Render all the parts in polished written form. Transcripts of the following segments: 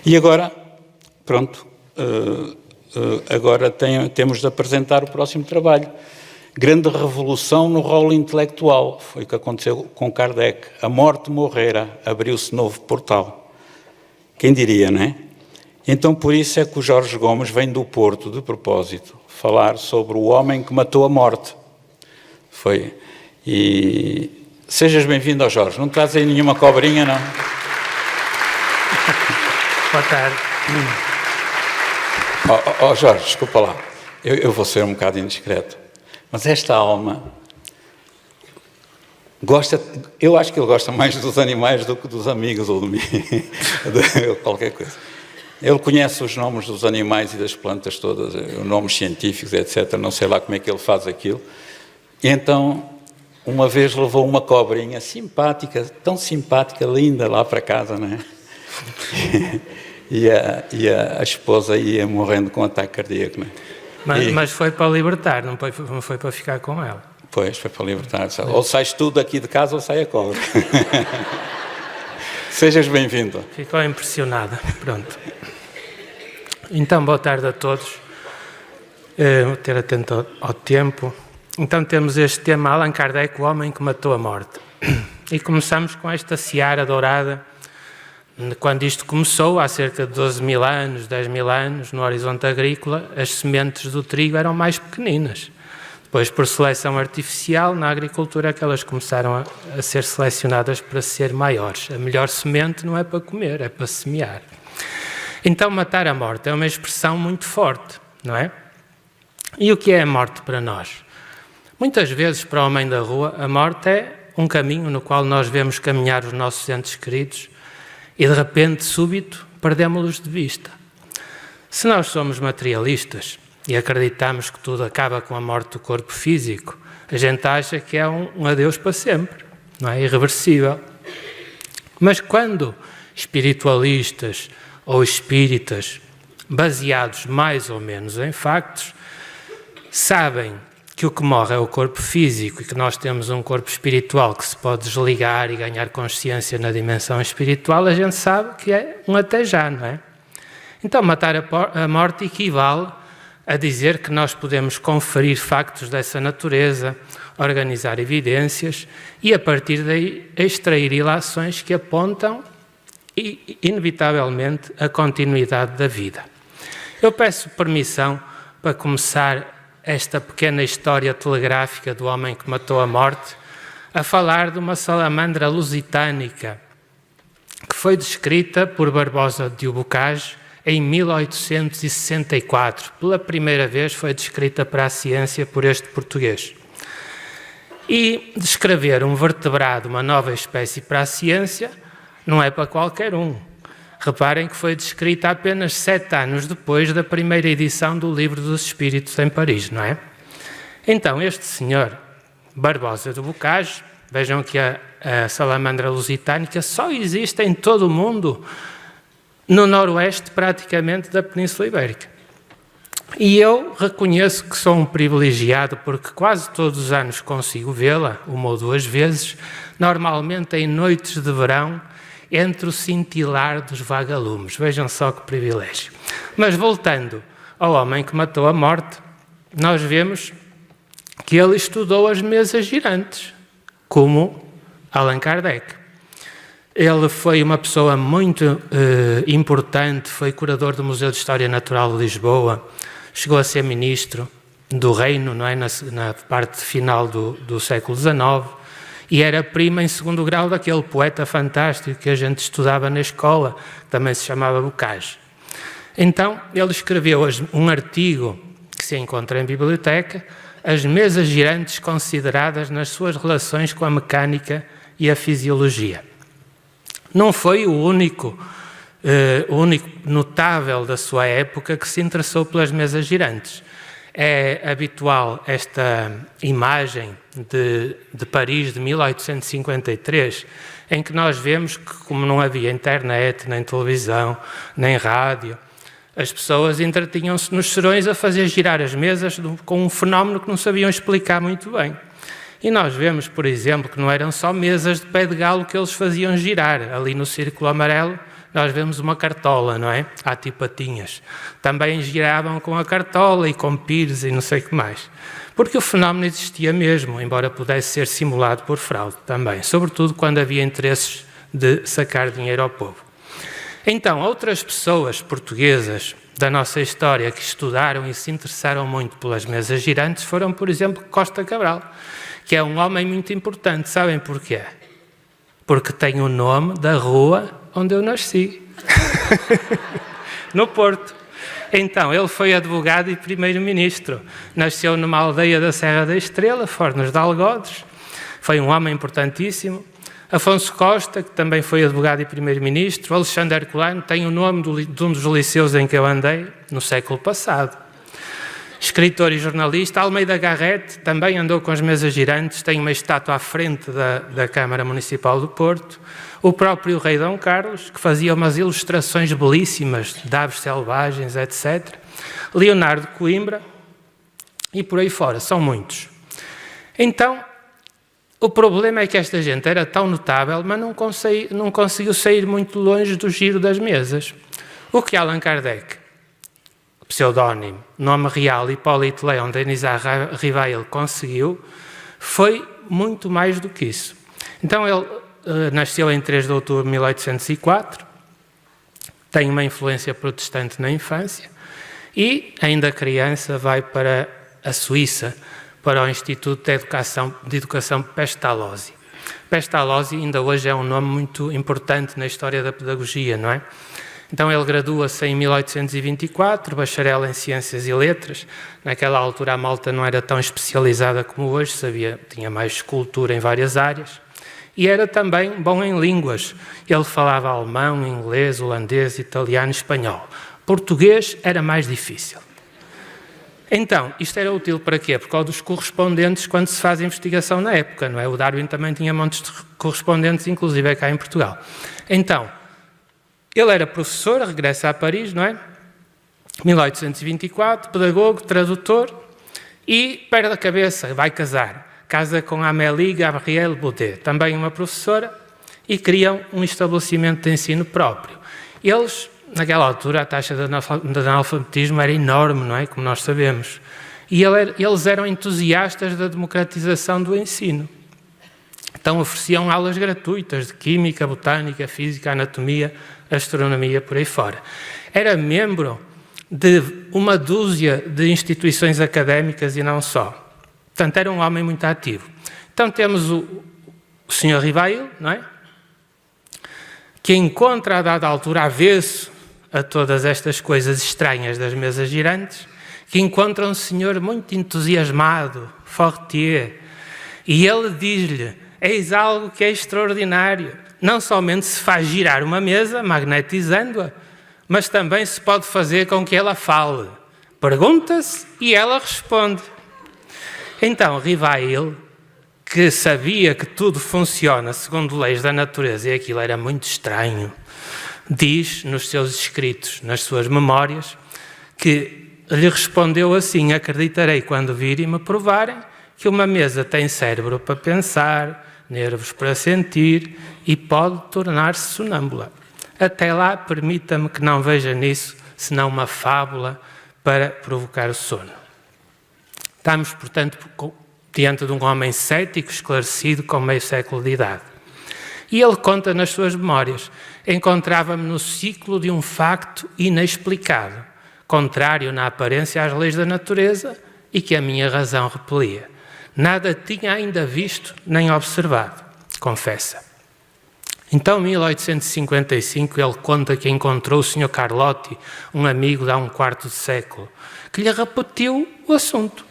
E agora, pronto, agora temos de apresentar o próximo trabalho. Grande revolução no rolo intelectual. Foi o que aconteceu com Kardec. A morte morrera, abriu-se novo portal. Quem diria, não é? Então, por isso é que o Jorge Gomes vem do Porto, de propósito, falar sobre o homem que matou a morte. Foi. E sejas bem-vindo ao Jorge. Não traz aí nenhuma cobrinha, não? Boa tarde. Jorge, desculpa lá. Eu vou ser um bocado indiscreto. Mas esta alma gosta... Eu acho que ele gosta mais dos animais do que dos amigos ou de mim. De qualquer coisa. Ele conhece os nomes dos animais e das plantas todas, os nomes científicos, etc. Não sei lá como é que ele faz aquilo. E então, uma vez levou uma cobrinha simpática, tão simpática, linda, lá para casa, não é? E a esposa ia morrendo com um ataque cardíaco, não é? Mas foi para libertar, não foi para ficar com ela. Pois, foi para libertar. Ou sais tu daqui de casa ou sai a cobra. Sejas bem-vindo. Ficou impressionada. Pronto. Então, boa tarde a todos. Vou ter atento ao tempo. Então temos este tema, Allan Kardec, o homem que matou a morte. E começamos com esta seara dourada. Quando isto começou, há cerca de 12 mil anos, 10 mil anos, no horizonte agrícola, as sementes do trigo eram mais pequeninas. Depois, por seleção artificial, na agricultura é que elas começaram a ser selecionadas para ser maiores. A melhor semente não é para comer, é para semear. Então, matar a morte é uma expressão muito forte, não é? E o que é a morte para nós? Muitas vezes, para o homem da rua, a morte é um caminho no qual nós vemos caminhar os nossos entes queridos e, de repente, súbito, perdemos-los de vista. Se nós somos materialistas e acreditamos que tudo acaba com a morte do corpo físico, a gente acha que é um adeus para sempre, não é? Irreversível. Mas quando espiritualistas ou espíritas, baseados mais ou menos em factos, sabem que o que morre é o corpo físico e que nós temos um corpo espiritual que se pode desligar e ganhar consciência na dimensão espiritual, a gente sabe que é um até já, não é? Então, matar a morte equivale a dizer que nós podemos conferir factos dessa natureza, organizar evidências e, a partir daí, extrair ilações que apontam, inevitavelmente, a continuidade da vida. Eu peço permissão para começar esta pequena história telegráfica do homem que matou a morte, a falar de uma salamandra lusitânica que foi descrita por Barbosa de Albuquerque em 1864. Pela primeira vez foi descrita para a ciência por este português. E descrever um vertebrado, uma nova espécie para a ciência, não é para qualquer um. Reparem que foi descrita apenas 7 anos depois da primeira edição do Livro dos Espíritos em Paris, não é? Então, este senhor, Barbosa de Albuquerque, vejam que a salamandra lusitânica só existe em todo o mundo, no noroeste praticamente da Península Ibérica. E eu reconheço que sou um privilegiado porque quase todos os anos consigo vê-la, 1 ou 2 vezes, normalmente em noites de verão, entre o cintilar dos vagalumes. Vejam só que privilégio. Mas voltando ao homem que matou a morte, nós vemos que ele estudou as mesas girantes, como Allan Kardec. Ele foi uma pessoa muito importante, foi curador do Museu de História Natural de Lisboa, chegou a ser ministro do reino, não é? na parte final do século XIX, e era prima em 2º grau daquele poeta fantástico que a gente estudava na escola, que também se chamava Bocage. Então, ele escreveu um artigo que se encontra em biblioteca, as mesas girantes consideradas nas suas relações com a mecânica e a fisiologia. Não foi o único notável da sua época que se interessou pelas mesas girantes. É habitual esta imagem de Paris de 1853, em que nós vemos que, como não havia internet, nem televisão, nem rádio, as pessoas entretinham-se nos serões a fazer girar as mesas com um fenómeno que não sabiam explicar muito bem. E nós vemos, por exemplo, que não eram só mesas de pé de galo que eles faziam girar. Ali no círculo amarelo nós vemos uma cartola, não é? Há tipo patinhas. Também giravam com a cartola e com pires e não sei o que mais. Porque o fenómeno existia mesmo, embora pudesse ser simulado por fraude também, sobretudo quando havia interesses de sacar dinheiro ao povo. Então, outras pessoas portuguesas da nossa história que estudaram e se interessaram muito pelas mesas girantes foram, por exemplo, Costa Cabral, que é um homem muito importante. Sabem porquê? Porque tem o nome da rua onde eu nasci, no Porto. Então, ele foi advogado e primeiro-ministro. Nasceu numa aldeia da Serra da Estrela, Fornos de Algodes. Foi um homem importantíssimo. Afonso Costa, que também foi advogado e primeiro-ministro. Alexandre Herculano tem o nome de um dos liceus em que eu andei, no século passado. Escritor e jornalista. Almeida Garrett também andou com as mesas girantes, tem uma estátua à frente da Câmara Municipal do Porto. O próprio rei Dom Carlos, que fazia umas ilustrações belíssimas de aves selvagens, etc. Leonardo Coimbra e por aí fora, são muitos. Então, o problema é que esta gente era tão notável, mas não conseguiu sair muito longe do giro das mesas. O que Allan Kardec, pseudónimo, nome real, Hipólito Leão Denisard Rivail, conseguiu, foi muito mais do que isso. Então ele nasceu em 3 de outubro de 1804, tem uma influência protestante na infância e, ainda criança, vai para a Suíça, para o Instituto de Educação Pestalozzi. Pestalozzi ainda hoje é um nome muito importante na história da pedagogia, não é? Então ele gradua-se em 1824, bacharel em Ciências e Letras. Naquela altura a malta não era tão especializada como hoje, tinha mais cultura em várias áreas. E era também bom em línguas. Ele falava alemão, inglês, holandês, italiano e espanhol. Português era mais difícil. Então, isto era útil para quê? Por causa dos correspondentes quando se faz investigação na época, não é? O Darwin também tinha montes de correspondentes, inclusive cá em Portugal. Então, ele era professor, regressa a Paris, não é? 1824, pedagogo, tradutor e perde a cabeça, vai casar. Casa com Amélie Gabrielle Baudet, também uma professora, e criam um estabelecimento de ensino próprio. Eles, naquela altura, a taxa de analfabetismo era enorme, não é? Como nós sabemos. E eles eram entusiastas da democratização do ensino. Então ofereciam aulas gratuitas de química, botânica, física, anatomia, astronomia, por aí fora. Era membro de uma dúzia de instituições académicas e não só. Portanto, era um homem muito ativo. Então temos o Sr. Rivail, não é? Que encontra a dada altura avesso a todas estas coisas estranhas das mesas girantes, que encontra um senhor muito entusiasmado, Fortier, e ele diz-lhe: eis algo que é extraordinário. Não somente se faz girar uma mesa, magnetizando-a, mas também se pode fazer com que ela fale. Pergunta-se e ela responde. Então, Rivail, que sabia que tudo funciona segundo leis da natureza e aquilo era muito estranho, diz nos seus escritos, nas suas memórias, que lhe respondeu assim: acreditarei quando virem e me provarem que uma mesa tem cérebro para pensar, nervos para sentir e pode tornar-se sonâmbula. Até lá, permita-me que não veja nisso senão uma fábula para provocar o sono. Estamos, portanto, diante de um homem cético, esclarecido, com meio século de idade. E ele conta nas suas memórias: encontrava-me no ciclo de um facto inexplicado, contrário na aparência às leis da natureza e que a minha razão repelia. Nada tinha ainda visto nem observado, confessa. Então, em 1855, ele conta que encontrou o Sr. Carlotti, um amigo de há um quarto de século, que lhe repetiu o assunto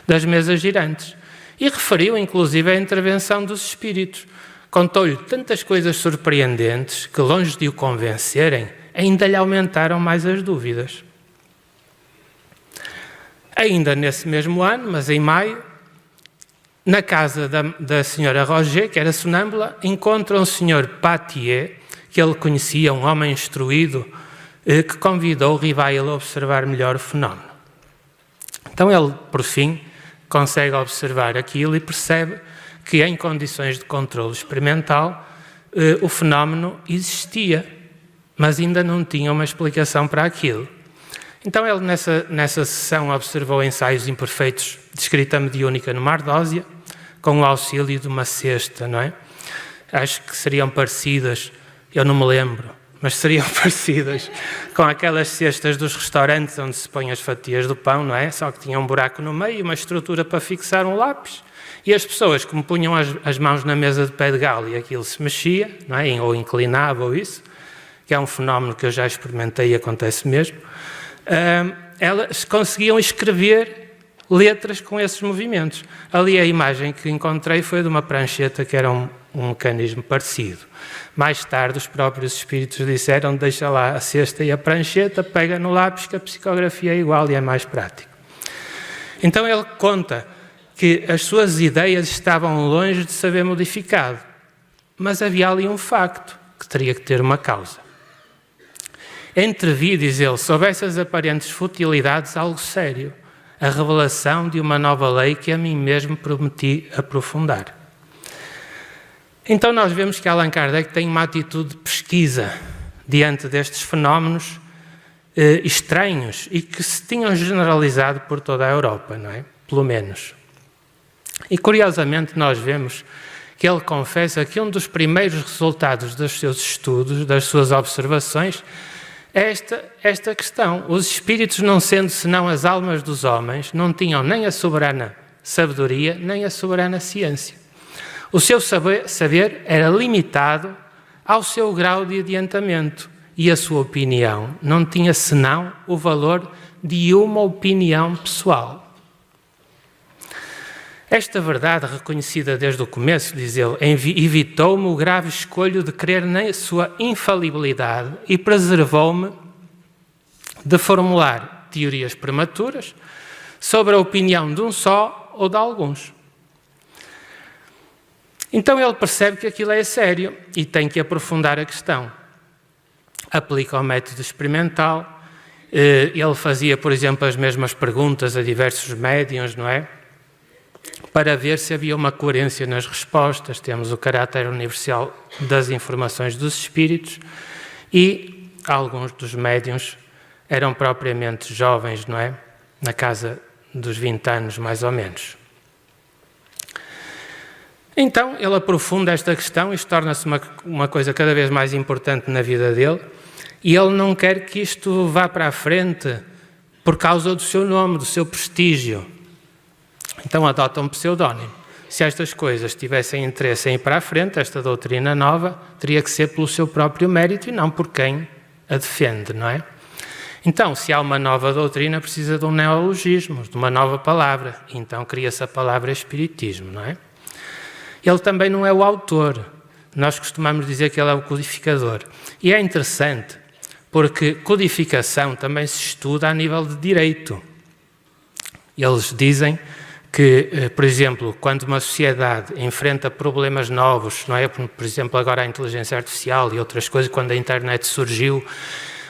das mesas girantes e referiu, inclusive, a intervenção dos espíritos. Contou-lhe tantas coisas surpreendentes que, longe de o convencerem, ainda lhe aumentaram mais as dúvidas. Ainda nesse mesmo ano, mas em maio, na casa da senhora Roger, que era sonâmbula, encontra um senhor Patier, que ele conhecia, um homem instruído, que convidou Rivail a observar melhor o fenómeno. Então ele, por fim, consegue observar aquilo e percebe que, em condições de controle experimental, o fenómeno existia. mas ainda não tinham uma explicação para aquilo. Então ele nessa sessão observou ensaios imperfeitos de escrita mediúnica numa ardósia, com o auxílio de uma cesta, não é? Acho que seriam parecidas, eu não me lembro, mas seriam parecidas com aquelas cestas dos restaurantes onde se põem as fatias do pão, não é? Só que tinha um buraco no meio, uma estrutura para fixar um lápis. E as pessoas, como punham as mãos na mesa de pé de galo e aquilo se mexia, não é? Ou inclinava ou isso, que é um fenómeno que eu já experimentei e acontece mesmo, elas conseguiam escrever letras com esses movimentos. Ali a imagem que encontrei foi de uma prancheta que era um mecanismo parecido. Mais tarde os próprios espíritos disseram: deixa lá a cesta e a prancheta, pega no lápis que a psicografia é igual e é mais prático. Então ele conta que as suas ideias estavam longe de se haver modificado, mas havia ali um facto que teria que ter uma causa. Entrevi, diz ele, sob essas aparentes futilidades algo sério, a revelação de uma nova lei que a mim mesmo prometi aprofundar. Então nós vemos que Allan Kardec tem uma atitude de pesquisa diante destes fenómenos estranhos e que se tinham generalizado por toda a Europa, não é? Pelo menos. E curiosamente nós vemos que ele confessa que um dos primeiros resultados dos seus estudos, das suas observações, é esta questão. Os espíritos, não sendo senão as almas dos homens, não tinham nem a soberana sabedoria, nem a soberana ciência. O seu saber era limitado ao seu grau de adiantamento e a sua opinião não tinha senão o valor de uma opinião pessoal. Esta verdade, reconhecida desde o começo, diz ele, evitou-me o grave escolho de crer na sua infalibilidade e preservou-me de formular teorias prematuras sobre a opinião de um só ou de alguns. Então ele percebe que aquilo é sério e tem que aprofundar a questão. Aplica o método experimental. Ele fazia, por exemplo, as mesmas perguntas a diversos médiuns, não é? Para ver se havia uma coerência nas respostas. Temos o caráter universal das informações dos espíritos e alguns dos médiuns eram propriamente jovens, não é? Na casa dos 20 anos, mais ou menos. Então, ele aprofunda esta questão, isto torna-se uma coisa cada vez mais importante na vida dele, e ele não quer que isto vá para a frente por causa do seu nome, do seu prestígio. Então adota um pseudónimo. Se estas coisas tivessem interesse em ir para a frente, esta doutrina nova, teria que ser pelo seu próprio mérito e não por quem a defende, não é? Então, se há uma nova doutrina, precisa de um neologismo, de uma nova palavra. Então cria-se a palavra espiritismo, não é? Ele também não é o autor. Nós costumamos dizer que ele é o codificador. E é interessante, porque codificação também se estuda a nível de direito. Eles dizem que, por exemplo, quando uma sociedade enfrenta problemas novos, não é? Por exemplo, agora a inteligência artificial e outras coisas, quando a internet surgiu,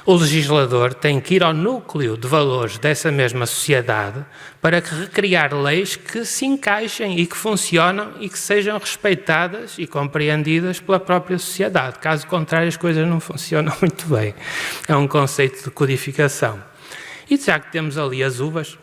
o legislador tem que ir ao núcleo de valores dessa mesma sociedade para recriar leis que se encaixem e que funcionam e que sejam respeitadas e compreendidas pela própria sociedade. Caso contrário, as coisas não funcionam muito bem. É um conceito de codificação. E já que temos ali as uvas,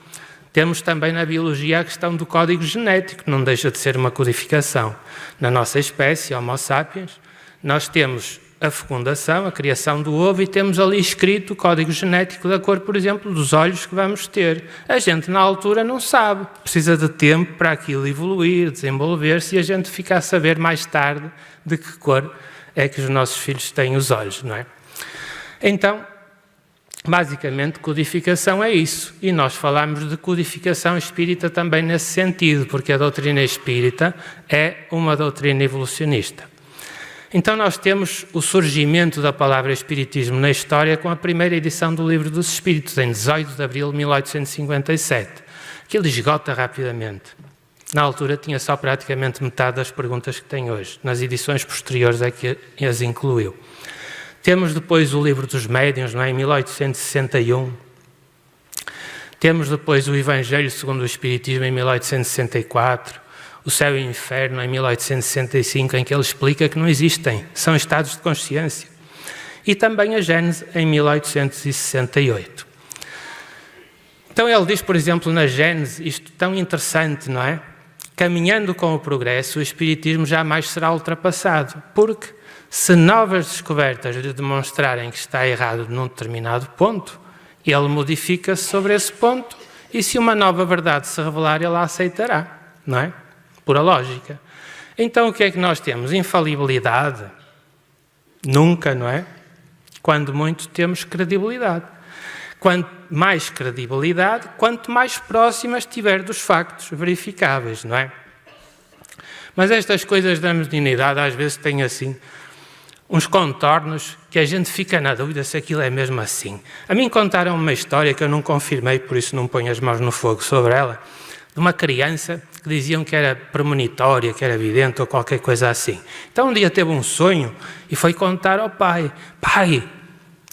temos também na biologia a questão do código genético, não deixa de ser uma codificação. Na nossa espécie, Homo sapiens, nós temos a fecundação, a criação do ovo, e temos ali escrito o código genético da cor, por exemplo, dos olhos que vamos ter. A gente, na altura, não sabe. Precisa de tempo para aquilo evoluir, desenvolver-se, e a gente fica a saber mais tarde de que cor é que os nossos filhos têm os olhos, não é? Então, basicamente, codificação é isso. E nós falamos de codificação espírita também nesse sentido, porque a doutrina espírita é uma doutrina evolucionista. Então nós temos o surgimento da palavra espiritismo na história com a primeira edição do Livro dos Espíritos, em 18 de abril de 1857, que ele esgota rapidamente. Na altura tinha só praticamente metade das perguntas que tem hoje. Nas edições posteriores é que as incluiu. Temos depois o Livro dos Médiuns, não é? Em 1861. Temos depois o Evangelho segundo o Espiritismo, em 1864. O Céu e o Inferno, em 1865, em que ele explica que não existem, são estados de consciência. e também a Gênese em 1868. Então ele diz, por exemplo, na Gênese, isto tão interessante, não é? Caminhando com o progresso, o Espiritismo jamais será ultrapassado, porque se novas descobertas lhe demonstrarem que está errado num determinado ponto, ele modifica-se sobre esse ponto, e se uma nova verdade se revelar, ele a aceitará, não é? Pura lógica. Então o que é que nós temos? Infalibilidade? Nunca, não é? Quando muito temos credibilidade. Quanto mais credibilidade, quanto mais próxima estiver dos factos verificáveis, não é? Mas estas coisas da mediunidade às vezes têm assim uns contornos que a gente fica na dúvida se aquilo é mesmo assim. A mim contaram uma história que eu não confirmei, por isso não ponho as mãos no fogo sobre ela, de uma criança que diziam que era premonitória, que era vidente ou qualquer coisa assim. Então um dia teve um sonho e foi contar ao pai: pai,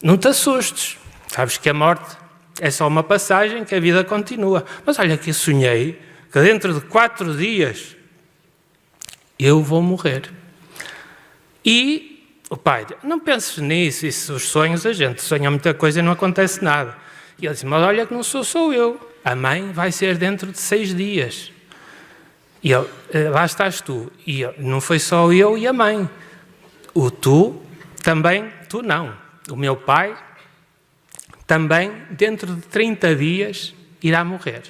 não te assustes, sabes que a morte é só uma passagem, que a vida continua. Mas olha que eu sonhei que dentro de 4 dias eu vou morrer. E o pai disse: não penses nisso, isso, os sonhos, a gente sonha muita coisa e não acontece nada. E ele disse: mas olha que não sou eu. A mãe vai ser dentro de 6 dias. E ele: lá estás tu. E ele: não foi só eu e a mãe. O tu, também, tu não. O meu pai, também, dentro de 30 dias, irá morrer.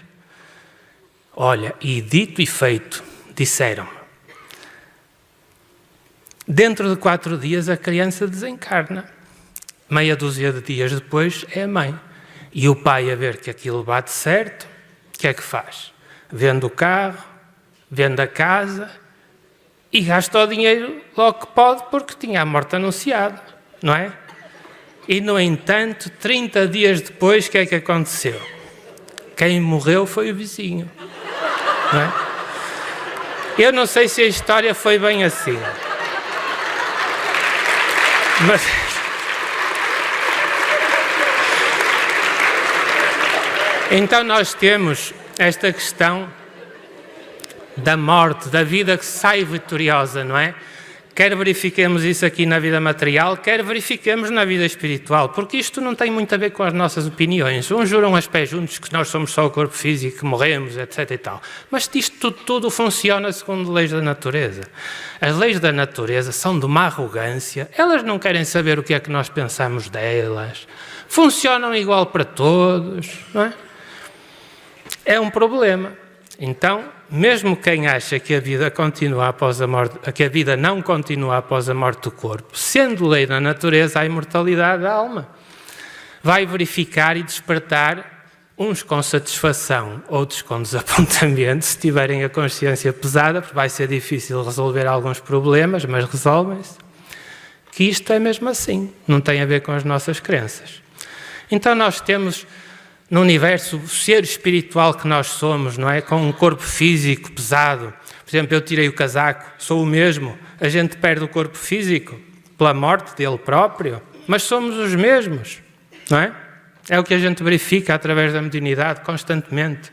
Olha, e dito e feito, disseram-me: dentro de 4 dias a criança desencarna. Meia dúzia de dias depois é a mãe. E o pai, a ver que aquilo bate certo, o que é que faz? Vende o carro, vende a casa e gasta o dinheiro logo que pode, porque tinha a morte anunciada, não é? E, no entanto, 30 dias depois, o que é que aconteceu? Quem morreu foi o vizinho, não é? Eu não sei se a história foi bem assim. Mas então nós temos esta questão da morte, da vida que sai vitoriosa, não é? Quer verifiquemos isso aqui na vida material, quer verifiquemos na vida espiritual, porque isto não tem muito a ver com as nossas opiniões. Uns juram as pés juntos que nós somos só o corpo físico, que morremos, etc. e tal. Mas isto tudo funciona segundo leis da natureza. As leis da natureza são de uma arrogância, elas não querem saber o que é que nós pensamos delas, funcionam igual para todos, não é? É um problema. Então, mesmo quem acha que a vida continua após a morte, que a vida não continua após a morte do corpo, sendo lei da natureza a imortalidade da alma, vai verificar e despertar, uns com satisfação, outros com desapontamento, se tiverem a consciência pesada, porque vai ser difícil resolver alguns problemas, mas resolvem-se, que isto é mesmo assim, não tem a ver com as nossas crenças. Então nós temos no universo o ser espiritual que nós somos, não é? Com um corpo físico pesado. Por exemplo, eu tirei o casaco, sou o mesmo. A gente perde o corpo físico pela morte dele próprio, mas somos os mesmos, não é? É o que a gente verifica através da mediunidade constantemente.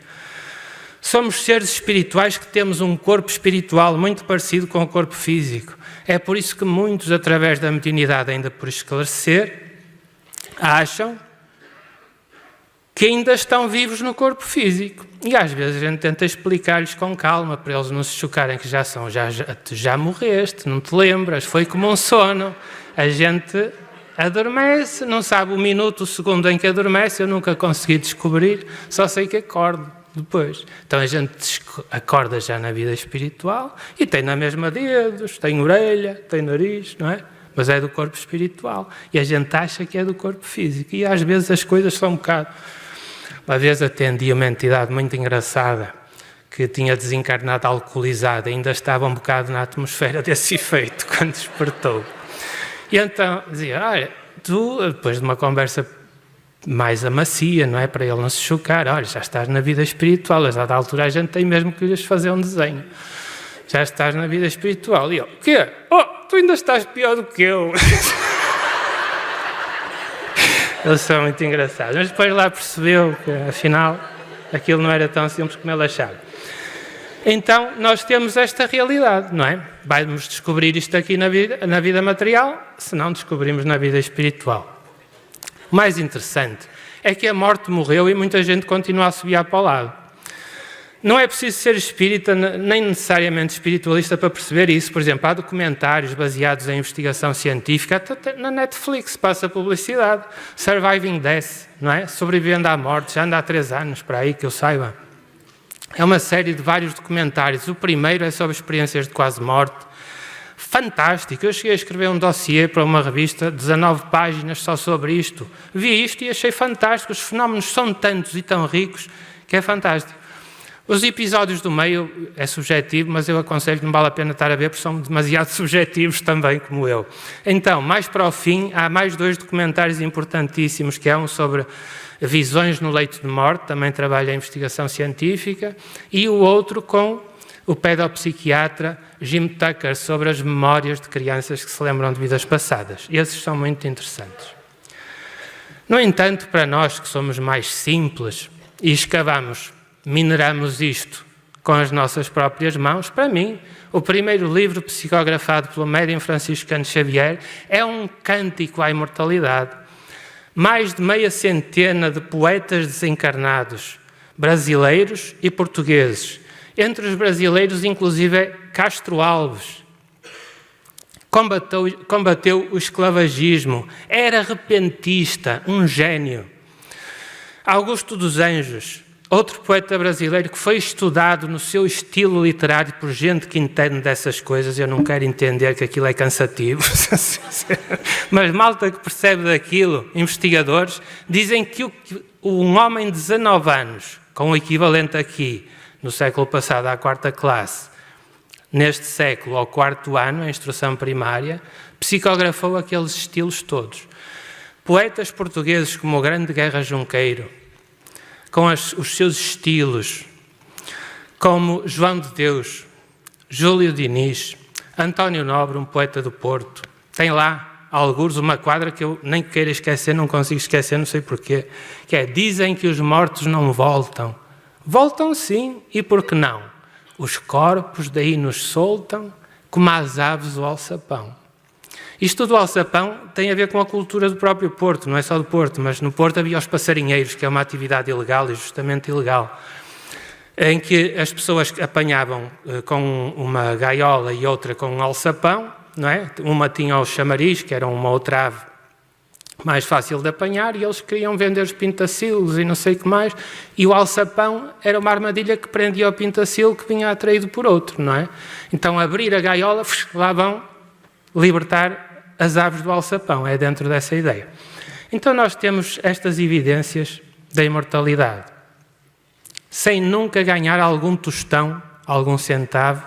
Somos seres espirituais que temos um corpo espiritual muito parecido com o corpo físico. É por isso que muitos, através da mediunidade, ainda por esclarecer, acham que ainda estão vivos no corpo físico. E às vezes a gente tenta explicar-lhes com calma, para eles não se chocarem que já morreste, não te lembras, foi como um sono. A gente adormece, não sabe o minuto, o segundo em que adormece, eu nunca consegui descobrir, só sei que acordo depois. Então a gente acorda já na vida espiritual e tem na mesma dedos, tem orelha, tem nariz, não é? Mas é do corpo espiritual. E a gente acha que é do corpo físico. E às vezes as coisas são um bocado... Uma vez atendi uma entidade muito engraçada que tinha desencarnado alcoolizada, ainda estava um bocado na atmosfera desse efeito quando despertou. E então dizia: olha, tu, depois de uma conversa mais amacia, não é? Para ele não se chocar, olha, já estás na vida espiritual, a dada altura a gente tem mesmo que lhes fazer um desenho. Já estás na vida espiritual. E eu: o quê? Oh, tu ainda estás pior do que eu. Eles são muito engraçados. Mas depois lá percebeu que, afinal, aquilo não era tão simples como ele achava. Então, nós temos esta realidade, não é? Vamos descobrir isto aqui na vida material, se não descobrimos na vida espiritual. O mais interessante é que a morte morreu e muita gente continua a subir para o lado. Não é preciso ser espírita, nem necessariamente espiritualista para perceber isso. Por exemplo, há documentários baseados em investigação científica, até na Netflix passa publicidade. Surviving Death, não é? Sobrevivendo à morte, já anda há 3 anos, para aí que eu saiba. É uma série de vários documentários. O primeiro é sobre experiências de quase morte. Fantástico. Eu cheguei a escrever um dossiê para uma revista, 19 páginas só sobre isto. Vi isto e achei fantástico. Os fenómenos são tantos e tão ricos que é fantástico. Os episódios do meio é subjetivo, mas eu aconselho que não vale a pena estar a ver porque são demasiado subjetivos também, como eu. Então, mais para o fim, há mais 2 documentários importantíssimos, que é um sobre visões no leito de morte, também trabalha em investigação científica, e o outro com o pedopsiquiatra Jim Tucker, sobre as memórias de crianças que se lembram de vidas passadas. Esses são muito interessantes. No entanto, para nós que somos mais simples e mineramos isto com as nossas próprias mãos, para mim, o primeiro livro psicografado pelo médium franciscano Xavier é um cântico à imortalidade. Mais de meia centena de poetas desencarnados, brasileiros e portugueses. Entre os brasileiros, inclusive, Castro Alves. Combateu o esclavagismo, era repentista, um gênio. Augusto dos Anjos, outro poeta brasileiro que foi estudado no seu estilo literário por gente que entende dessas coisas. Eu não quero entender que aquilo é cansativo, mas malta que percebe daquilo, investigadores, dizem que um homem de 19 anos, com o equivalente aqui, no século passado à 4ª classe, neste século ao 4º ano, a instrução primária, psicografou aqueles estilos todos. Poetas portugueses como o Grande Guerra Junqueiro, com os seus estilos, como João de Deus, Júlio Diniz, António Nobre, um poeta do Porto. Tem lá, algures, uma quadra que eu nem queira esquecer, não consigo esquecer, não sei porquê, que é: dizem que os mortos não voltam. Voltam sim, e por que não? Os corpos daí nos soltam, como as aves do alçapão. Isto do alçapão tem a ver com a cultura do próprio Porto, não é só do Porto, mas no Porto havia os passarinheiros, que é uma atividade ilegal e justamente ilegal, em que as pessoas apanhavam com uma gaiola e outra com um alçapão, não é? Uma tinha o chamariz, que era uma outra ave mais fácil de apanhar, e eles queriam vender os pintacilos e não sei o que mais, e o alçapão era uma armadilha que prendia o pintacilo que vinha atraído por outro, não é? Então abrir a gaiola, lá vão libertar as aves do alçapão, é dentro dessa ideia. Então nós temos estas evidências da imortalidade, sem nunca ganhar algum tostão, algum centavo,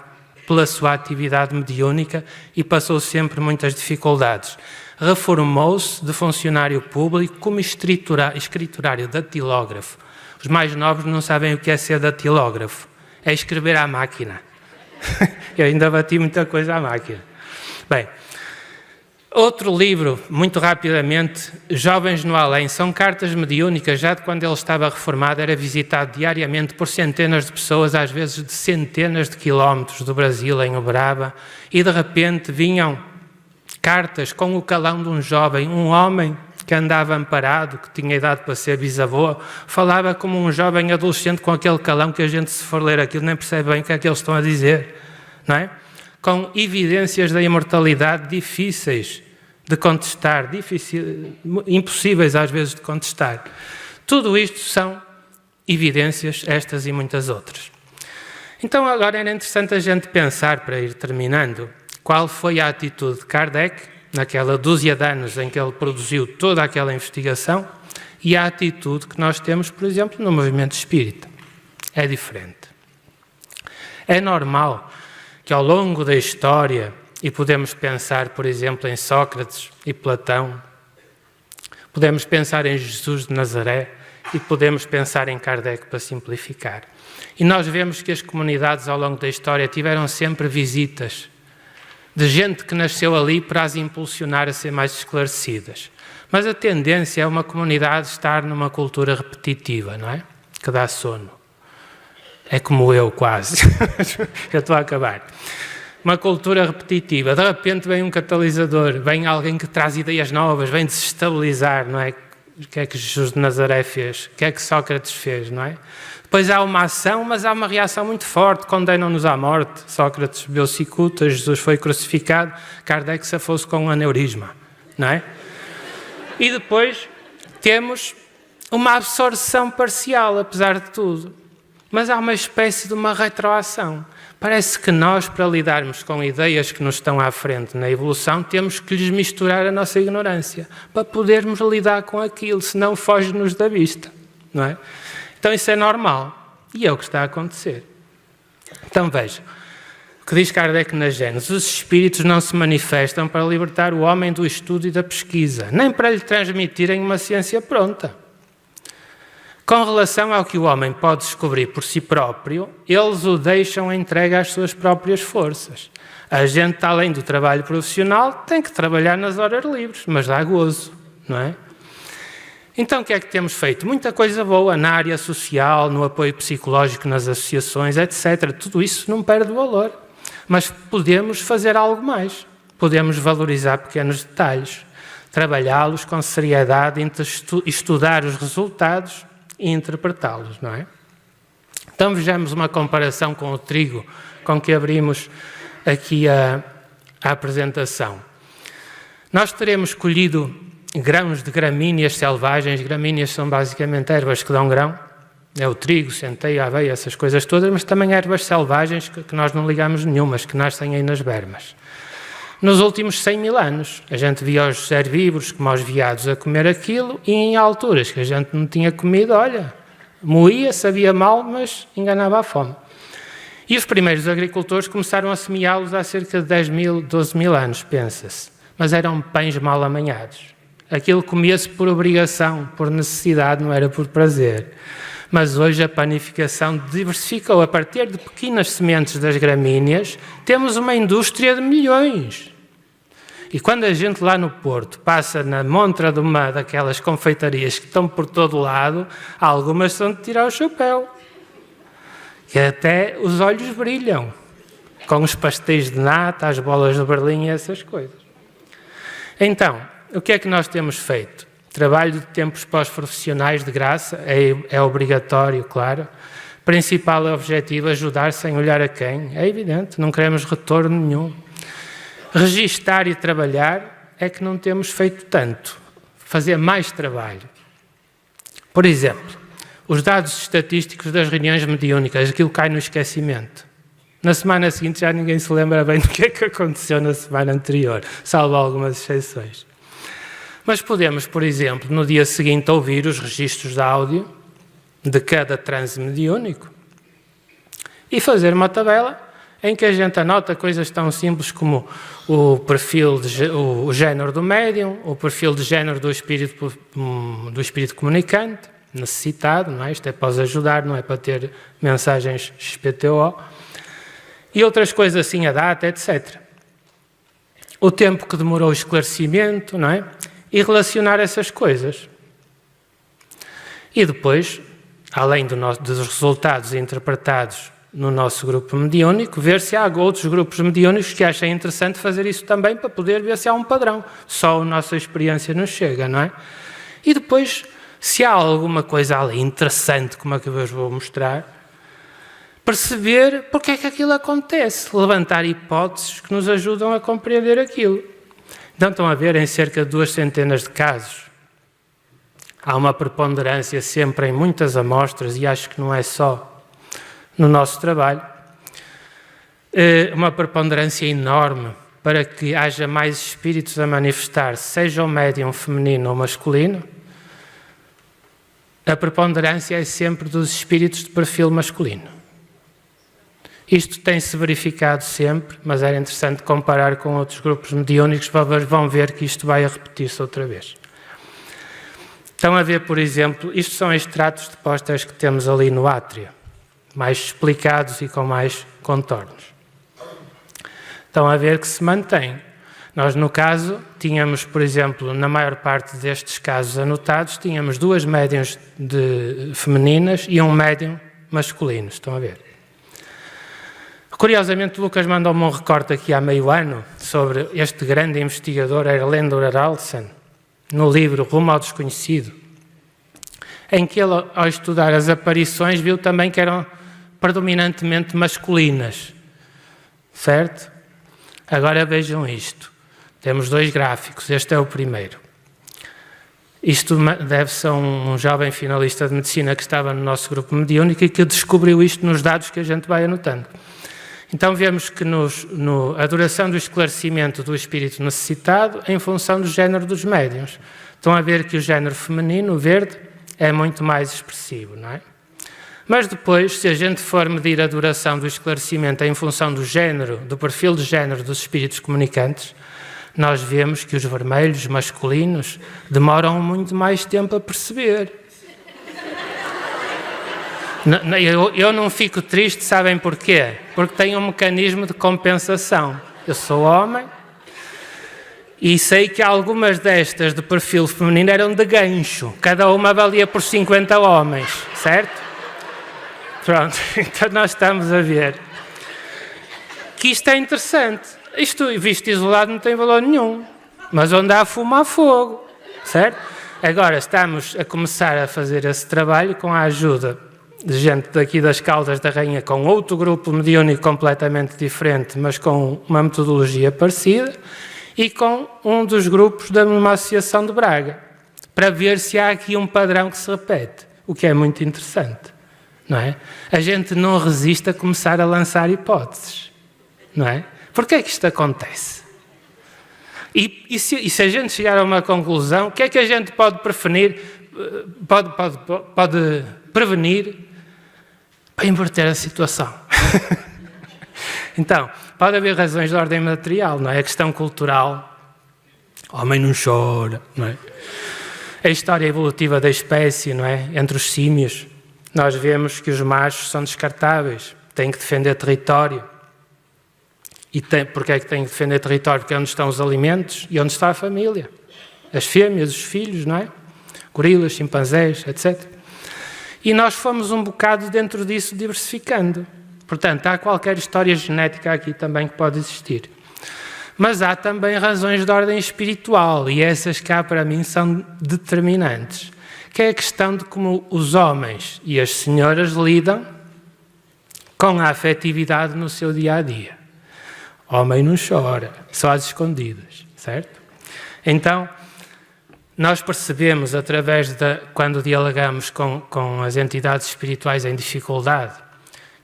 pela sua atividade mediúnica, e passou sempre muitas dificuldades. Reformou-se de funcionário público como escriturário, datilógrafo. Os mais novos não sabem o que é ser datilógrafo, é escrever à máquina. Eu ainda bati muita coisa à máquina. Bem, outro livro, muito rapidamente, Jovens no Além, são cartas mediúnicas. Já de quando ele estava reformado, era visitado diariamente por centenas de pessoas, às vezes de centenas de quilómetros do Brasil, em Uberaba, e de repente vinham cartas com o calão de um jovem, um homem que andava amparado, que tinha idade para ser bisavô, falava como um jovem adolescente com aquele calão que a gente, se for ler aquilo, nem percebe bem o que é que eles estão a dizer, não é? Com evidências da imortalidade difíceis de contestar, impossíveis às vezes de contestar. Tudo isto são evidências, estas e muitas outras. Então agora era interessante a gente pensar, para ir terminando, qual foi a atitude de Kardec, naquela dúzia de anos em que ele produziu toda aquela investigação, e a atitude que nós temos, por exemplo, no movimento espírita. É diferente. É normal que ao longo da história, e podemos pensar, por exemplo, em Sócrates e Platão, podemos pensar em Jesus de Nazaré e podemos pensar em Kardec, para simplificar. E nós vemos que as comunidades ao longo da história tiveram sempre visitas de gente que nasceu ali para as impulsionar a ser mais esclarecidas. Mas a tendência é uma comunidade estar numa cultura repetitiva, não é? Que dá sono. É como eu, quase. Já estou a acabar. Uma cultura repetitiva. De repente vem um catalisador, vem alguém que traz ideias novas, vem desestabilizar, não é? O que é que Jesus de Nazaré fez? O que é que Sócrates fez, não é? Depois há uma ação, mas há uma reação muito forte. Condenam-nos à morte. Sócrates bebeu cicuta, Jesus foi crucificado, Kardec safou-se com um aneurisma, não é? E depois temos uma absorção parcial, apesar de tudo. Mas há uma espécie de uma retroação. Parece que nós, para lidarmos com ideias que nos estão à frente na evolução, temos que lhes misturar a nossa ignorância, para podermos lidar com aquilo, senão foge-nos da vista, não é? Então isso é normal, e é o que está a acontecer. Então veja, o que diz Kardec na Gênese: os espíritos não se manifestam para libertar o homem do estudo e da pesquisa, nem para lhe transmitirem uma ciência pronta. Com relação ao que o homem pode descobrir por si próprio, eles o deixam entregue às suas próprias forças. A gente, além do trabalho profissional, tem que trabalhar nas horas livres, mas dá gozo, não é? Então, o que é que temos feito? Muita coisa boa na área social, no apoio psicológico, nas associações, etc. Tudo isso não perde valor, mas podemos fazer algo mais. Podemos valorizar pequenos detalhes, trabalhá-los com seriedade, estudar os resultados e interpretá-los, não é? Então vejamos uma comparação com o trigo, com que abrimos aqui a apresentação. Nós teremos colhido grãos de gramíneas selvagens. Gramíneas são basicamente ervas que dão grão, é o trigo, centeio, aveia, essas coisas todas, mas também ervas selvagens que nós não ligamos nenhumas, que nascem aí nas bermas. Nos últimos 100 mil anos, a gente via os herbívoros, como os veados, a comer aquilo, e em alturas que a gente não tinha comido, olha, moía, sabia mal, mas enganava a fome. E os primeiros agricultores começaram a semeá-los há cerca de 10 mil, 12 mil anos, pensa-se. Mas eram pães mal amanhados. Aquilo comia-se por obrigação, por necessidade, não era por prazer. Mas hoje a panificação diversificou. A partir de pequenas sementes das gramíneas, temos uma indústria de milhões. E quando a gente lá no Porto passa na montra de uma daquelas confeitarias que estão por todo lado, algumas são de tirar o chapéu. E até os olhos brilham, com os pastéis de nata, as bolas de Berlim e essas coisas. Então, o que é que nós temos feito? Trabalho de tempos pós-profissionais de graça, é obrigatório, claro. Principal objetivo, ajudar sem olhar a quem. É evidente, não queremos retorno nenhum. Registar e trabalhar é que não temos feito tanto. Fazer mais trabalho. Por exemplo, os dados estatísticos das reuniões mediúnicas, aquilo cai no esquecimento. Na semana seguinte já ninguém se lembra bem do que é que aconteceu na semana anterior, salvo algumas exceções. Mas podemos, por exemplo, no dia seguinte ouvir os registros de áudio de cada transe mediúnico e fazer uma tabela em que a gente anota coisas tão simples como o perfil, o género do médium, o perfil de género do espírito comunicante, necessitado, não é? Isto é para os ajudar, não é para ter mensagens XPTO, e outras coisas assim, a data, etc. O tempo que demorou o esclarecimento, não é? E relacionar essas coisas. E depois, além dos resultados interpretados no nosso grupo mediúnico, ver se há outros grupos mediúnicos que achem interessante fazer isso também, para poder ver se há um padrão. Só a nossa experiência nos chega, não é? E depois, se há alguma coisa ali interessante, como é que eu vos vou mostrar, perceber porque é que aquilo acontece, levantar hipóteses que nos ajudam a compreender aquilo. Então estão a ver, em cerca de 200 de casos, há uma preponderância sempre em muitas amostras, e acho que não é só no nosso trabalho, uma preponderância enorme para que haja mais espíritos a manifestar-se, seja o médium feminino ou masculino. A preponderância é sempre dos espíritos de perfil masculino. Isto tem-se verificado sempre, mas era interessante comparar com outros grupos mediúnicos, vão ver que isto vai a repetir-se outra vez. Estão a ver, por exemplo, isto são extratos de pósteres que temos ali no átrio, mais explicados e com mais contornos. Estão a ver que se mantém. Nós, no caso, tínhamos, por exemplo, na maior parte destes casos anotados, tínhamos 2 médiuns femininas e um médium masculinos. Estão a ver? Curiosamente, Lucas mandou-me um recorte aqui há meio ano sobre este grande investigador, Erlendur Haraldsen, no livro Rumo ao Desconhecido, em que ele, ao estudar as aparições, viu também que eram predominantemente masculinas. Certo? Agora vejam isto. Temos 2 gráficos, este é o primeiro. Isto deve-se a um jovem finalista de medicina que estava no nosso grupo mediúnico e que descobriu isto nos dados que a gente vai anotando. Então vemos que a duração do esclarecimento do espírito necessitado em função do género dos médiuns. Estão a ver que o género feminino, o verde, é muito mais expressivo, não é? Mas depois, se a gente for medir a duração do esclarecimento em função do género, do perfil de género dos espíritos comunicantes, nós vemos que os vermelhos masculinos demoram muito mais tempo a perceber. Eu não fico triste, sabem porquê? Porque tem um mecanismo de compensação. Eu sou homem e sei que algumas destas de perfil feminino eram de gancho. Cada uma valia por 50 homens, certo? Pronto, então nós estamos a ver que isto é interessante. Isto, visto isolado, não tem valor nenhum. Mas onde há fumo, há fogo, certo? Agora estamos a começar a fazer esse trabalho com a ajuda de gente daqui das Caldas da Rainha, com outro grupo mediúnico completamente diferente, mas com uma metodologia parecida, e com um dos grupos de uma associação de Braga, para ver se há aqui um padrão que se repete, o que é muito interessante, não é? A gente não resiste a começar a lançar hipóteses, não é? Porquê é que isto acontece? E se a gente chegar a uma conclusão, o que é que a gente pode prevenir para inverter a situação? Então, pode haver razões de ordem material, não é? A questão cultural, o homem não chora, não é? A história evolutiva da espécie, não é? Entre os símios, nós vemos que os machos são descartáveis, têm que defender território. E porquê é que têm que defender território? Porque é onde estão os alimentos e onde está a família. As fêmeas, os filhos, não é? Gorilas, chimpanzés, etc. E nós fomos um bocado dentro disso diversificando. Portanto, há qualquer história genética aqui também que pode existir. Mas há também razões de ordem espiritual, e essas cá para mim são determinantes, que é a questão de como os homens e as senhoras lidam com a afetividade no seu dia-a-dia. Homem não chora, só às escondidas, certo? Então, nós percebemos através quando dialogamos com as entidades espirituais em dificuldade,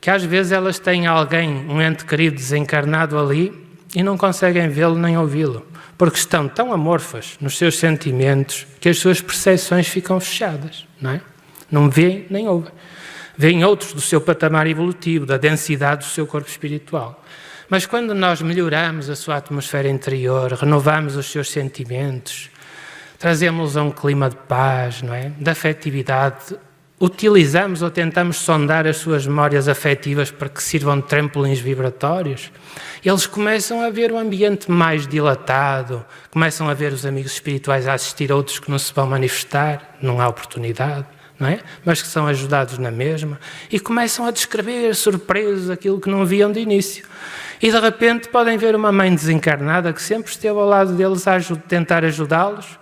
que às vezes elas têm alguém, um ente querido desencarnado ali e não conseguem vê-lo nem ouvi-lo, porque estão tão amorfas nos seus sentimentos que as suas percepções ficam fechadas, não é? Não veem nem ouvem. Veem outros do seu patamar evolutivo, da densidade do seu corpo espiritual. Mas quando nós melhoramos a sua atmosfera interior, renovamos os seus sentimentos, trazemos a um clima de paz, não é? De afetividade, utilizamos ou tentamos sondar as suas memórias afetivas para que sirvam de trampolins vibratórios, eles começam a ver o ambiente mais dilatado, começam a ver os amigos espirituais a assistir a outros que não se vão manifestar, não há oportunidade, não é? Mas que são ajudados na mesma, e começam a descrever surpresos aquilo que não viam de início. E de repente podem ver uma mãe desencarnada que sempre esteve ao lado deles a tentar ajudá-los,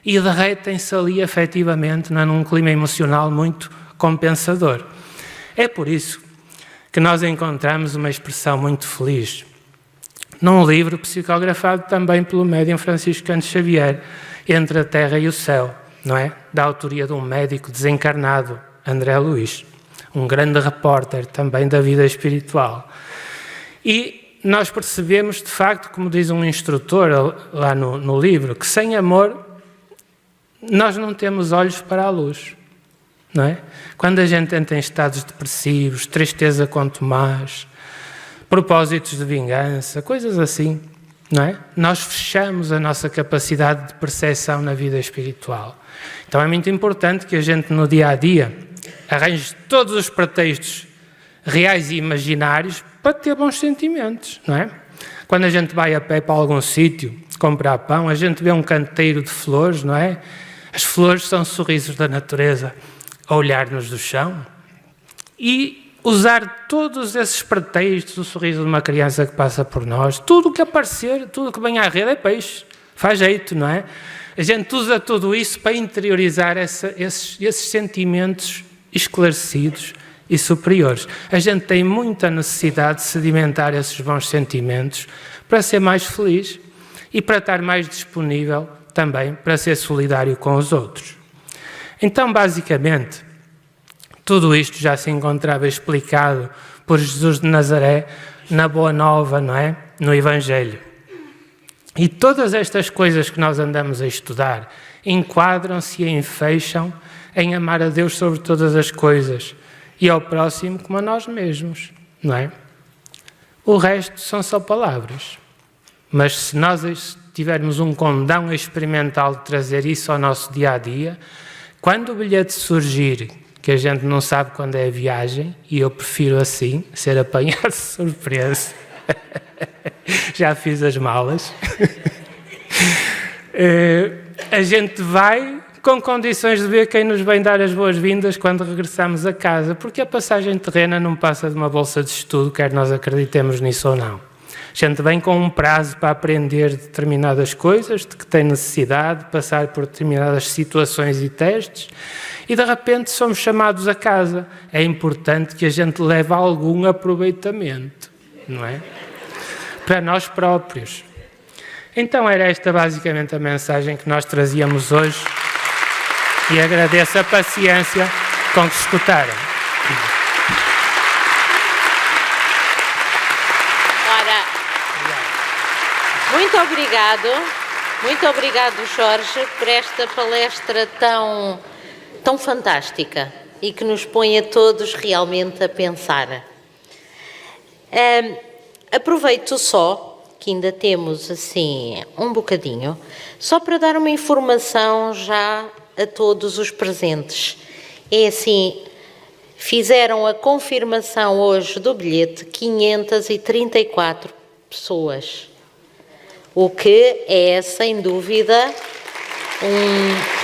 e derretem-se ali afetivamente, num clima emocional muito compensador. É por isso que nós encontramos uma expressão muito feliz num livro psicografado também pelo médium Francisco Cândido Xavier, Entre a Terra e o Céu, não é? Da autoria de um médico desencarnado, André Luiz, um grande repórter também da vida espiritual. E nós percebemos, de facto, como diz um instrutor lá no livro, que sem amor nós não temos olhos para a luz, não é? Quando a gente entra em estados depressivos, tristeza contumaz, propósitos de vingança, coisas assim, não é? Nós fechamos a nossa capacidade de percepção na vida espiritual. Então é muito importante que a gente no dia-a-dia arranje todos os pretextos reais e imaginários para ter bons sentimentos, não é? Quando a gente vai a pé para algum sítio comprar pão, a gente vê um canteiro de flores, não é? As flores são sorrisos da natureza a olhar-nos do chão. e usar todos esses pretextos, o sorriso de uma criança que passa por nós, tudo o que aparecer, tudo o que vem à rede é peixe. Faz jeito, não é? A gente usa tudo isso para interiorizar esses sentimentos esclarecidos e superiores. A gente tem muita necessidade de sedimentar esses bons sentimentos para ser mais feliz e para estar mais disponível também para ser solidário com os outros. Então, basicamente, tudo isto já se encontrava explicado por Jesus de Nazaré na Boa Nova, não é? No Evangelho. E todas estas coisas que nós andamos a estudar enquadram-se e enfeixam em amar a Deus sobre todas as coisas e ao próximo como a nós mesmos, não é? O resto são só palavras. Mas se nós tivermos um condão experimental de trazer isso ao nosso dia-a-dia, quando o bilhete surgir, que a gente não sabe quando é a viagem, e eu prefiro assim, ser apanhado de surpresa, já fiz as malas, a gente vai com condições de ver quem nos vem dar as boas-vindas quando regressamos a casa, porque a passagem terrena não passa de uma bolsa de estudo, quer nós acreditemos nisso ou não. A gente vem com um prazo para aprender determinadas coisas, de que tem necessidade, de passar por determinadas situações e testes, e de repente somos chamados a casa. É importante que a gente leve algum aproveitamento, não é? Para nós próprios. Então era esta basicamente a mensagem que nós trazíamos hoje e agradeço a paciência com que escutaram. Muito obrigado, Jorge, por esta palestra tão fantástica e que nos põe a todos realmente a pensar. Aproveito só, que ainda temos assim um bocadinho, só para dar uma informação já a todos os presentes. É assim, fizeram a confirmação hoje do bilhete 534 pessoas. O que é, sem dúvida, um